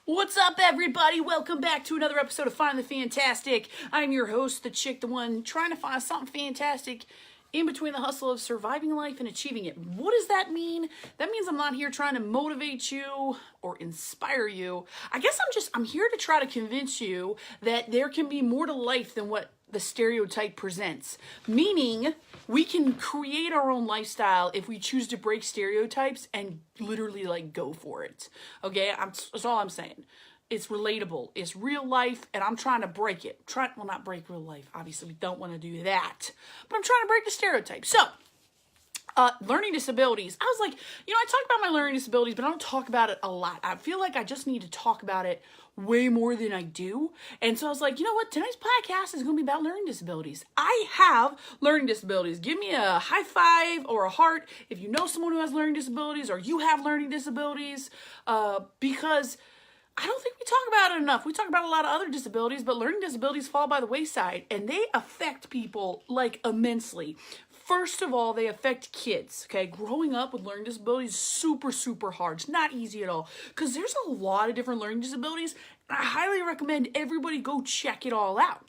What's up, everybody? Welcome back to another episode of Find the Fantastic. I'm your host, the chick, the one trying to find something fantastic in between the hustle of surviving life and achieving it. What does that mean? That means I'm not here trying to motivate you or inspire you. I guess I'm here to try to convince you that there can be more to life than what the stereotype presents. Meaning, we can create our own lifestyle if we choose to break stereotypes and literally go for it. Okay, that's all I'm saying. It's relatable, it's real life, and I'm trying to break it. Well, not break real life. Obviously, we don't want to do that. But I'm trying to break the stereotype. So, learning disabilities. I was like, I talk about my learning disabilities, but I don't talk about it a lot. I feel like I just need to talk about it way more than I do. And so I was like, you know what? Tonight's podcast is going to be about learning disabilities. I have learning disabilities. Give me a high five or a heart if you know someone who has learning disabilities or you have learning disabilities, because I don't think we talk about it enough. We talk about a lot of other disabilities, but learning disabilities fall by the wayside, and they affect people immensely. First of all, they affect kids, okay? Growing up with learning disabilities is super, super hard. It's not easy at all because there's a lot of different learning disabilities, and I highly recommend everybody go check it all out.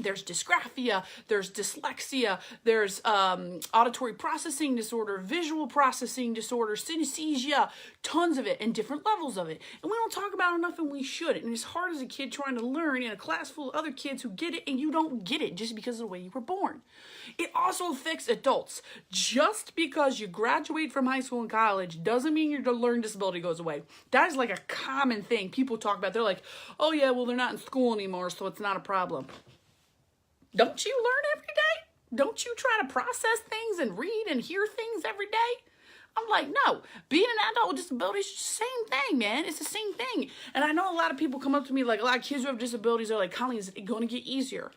There's dysgraphia, there's dyslexia, there's auditory processing disorder, visual processing disorder, synesthesia, tons of it, and different levels of it. And we don't talk about it enough, and we should. And it's hard as a kid trying to learn in a class full of other kids who get it, and you don't get it just because of the way you were born. It also affects adults. Just because you graduate from high school and college doesn't mean your learning disability goes away. That is a common thing people talk about. They're like, oh yeah, well, they're not in school anymore, so it's not a problem. Don't you learn every day? Don't you try to process things and read and hear things every day? I'm like, no. Being an adult with disabilities is the same thing, man. It's the same thing. And I know a lot of people come up to me, a lot of kids who have disabilities are like, Colleen, is it going to get easier?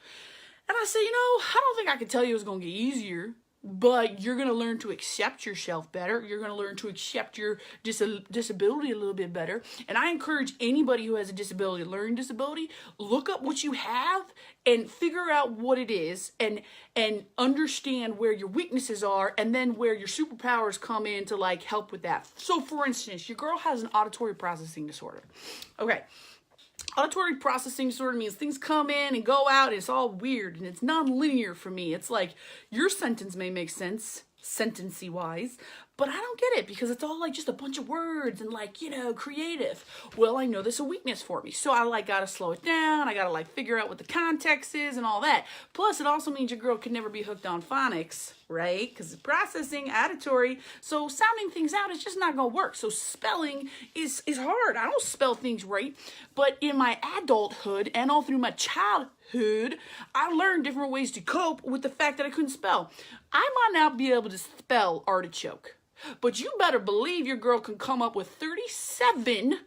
And I say, I don't think I can tell you it's going to get easier. But you're going to learn to accept yourself better. You're going to learn to accept your disability a little bit better. And I encourage anybody who has a disability, learning disability, look up what you have and figure out what it is and understand where your weaknesses are and then where your superpowers come in to help with that. So for instance, your girl has an auditory processing disorder. Okay. Auditory processing disorder means things come in and go out, and it's all weird, and it's non-linear for me. It's like, your sentence may make sense, sentence-y wise, but I don't get it because it's all just a bunch of words and creative. Well, I know there's a weakness for me, so I gotta slow it down. I gotta figure out what the context is and all that. Plus, it also means your girl can never be hooked on phonics, right? Because it's processing, auditory, so sounding things out is just not gonna work. So spelling is hard. I don't spell things right, but in my adulthood and all through my childhood, I learned different ways to cope with the fact that I couldn't spell. I might not be able to spell artichoke, but you better believe your girl can come up with 37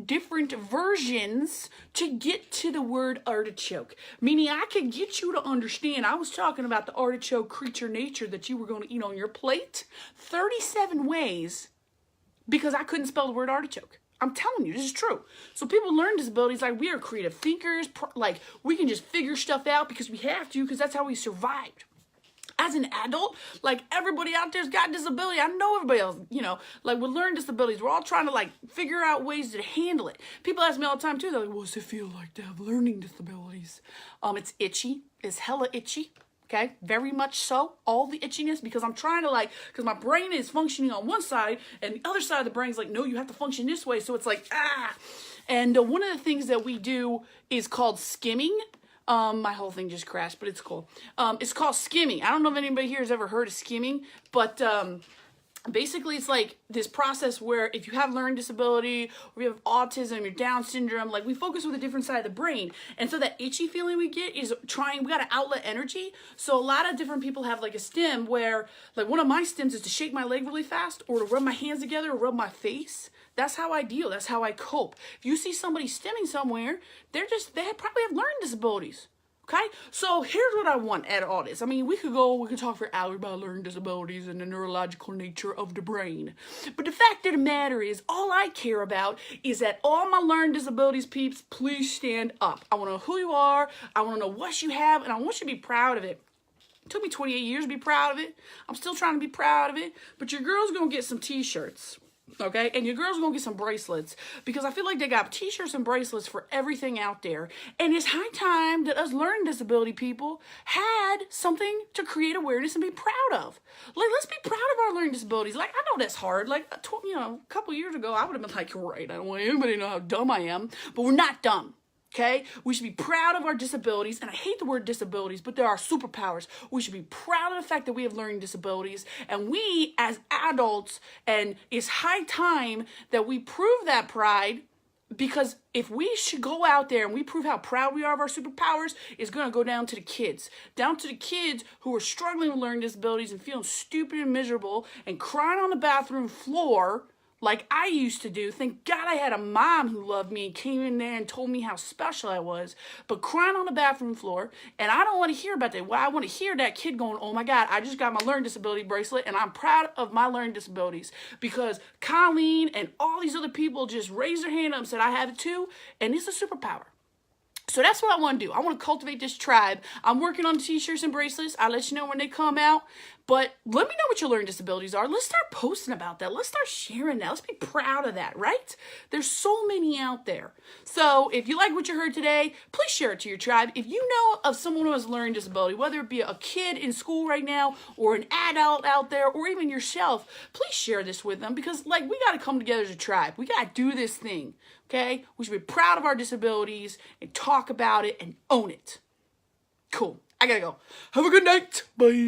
different versions to get to the word artichoke. Meaning I could get you to understand. I was talking about the artichoke creature nature that you were going to eat on your plate. 37 ways because I couldn't spell the word artichoke. I'm telling you, this is true. So people with learning disabilities, we are creative thinkers. We can just figure stuff out because we have to, because that's how we survived. As an adult, everybody out there's got disability. I know everybody else, with learning disabilities, we're all trying to figure out ways to handle it. People ask me all the time too, they're like, what does it feel like to have learning disabilities? It's itchy. It's hella itchy. Okay, very much so. All the itchiness, because I'm trying to because my brain is functioning on one side and the other side of the brain's no, you have to function this way. So it's And one of the things that we do is called skimming. My whole thing just crashed, but it's cool. It's called skimming. I don't know if anybody here has ever heard of skimming, but basically it's this process where if you have learning disability, or you have autism, or Down syndrome, we focus with a different side of the brain. And so that itchy feeling we get is we got to outlet energy. So a lot of different people have a stim where, one of my stims is to shake my leg really fast, or to rub my hands together, or rub my face. That's how I deal. That's how I cope. If you see somebody stimming somewhere, they probably have learning disabilities. Okay? So here's what I want out of all this. We could talk for hours about learning disabilities and the neurological nature of the brain. But the fact of the matter is, all I care about is that all my learning disabilities peeps, please stand up. I want to know who you are. I want to know what you have, and I want you to be proud of it. It took me 28 years to be proud of it. I'm still trying to be proud of it. But your girl's going to get some t-shirts. Okay, and your girls are gonna get some bracelets because I feel like they got t-shirts and bracelets for everything out there. And it's high time that us learning disability people had something to create awareness and be proud of. Like, let's be proud of our learning disabilities. Like, I know that's hard. Like, a couple years ago, I would have been like, right, I don't want anybody to know how dumb I am. But we're not dumb. Okay, we should be proud of our disabilities, and I hate the word disabilities, but there are superpowers. We should be proud of the fact that we have learning disabilities, and we as adults, and it's high time that we prove that pride, because if we should go out there and we prove how proud we are of our superpowers, it's going to go down to the kids who are struggling with learning disabilities and feeling stupid and miserable and crying on the bathroom floor like I used to do. Thank God I had a mom who loved me and came in there and told me how special I was. But crying on the bathroom floor, and I don't want to hear about that. Well, I want to hear that kid going, oh my God, I just got my learning disability bracelet and I'm proud of my learning disabilities. Because Colleen and all these other people just raised their hand up and said, I have it too. And it's a superpower. So that's what I want to do. I want to cultivate this tribe. I'm working on t-shirts and bracelets. I'll let you know when they come out. But let me know what your learning disabilities are. Let's start posting about that. Let's start sharing that. Let's be proud of that, right? There's so many out there. So if you like what you heard today, please share it to your tribe. If you know of someone who has a learning disability, whether it be a kid in school right now or an adult out there or even yourself, please share this with them because, like, we got to come together as a tribe. We got to do this thing, okay? We should be proud of our disabilities and talk about it and own it. Cool. I got to go. Have a good night. Bye.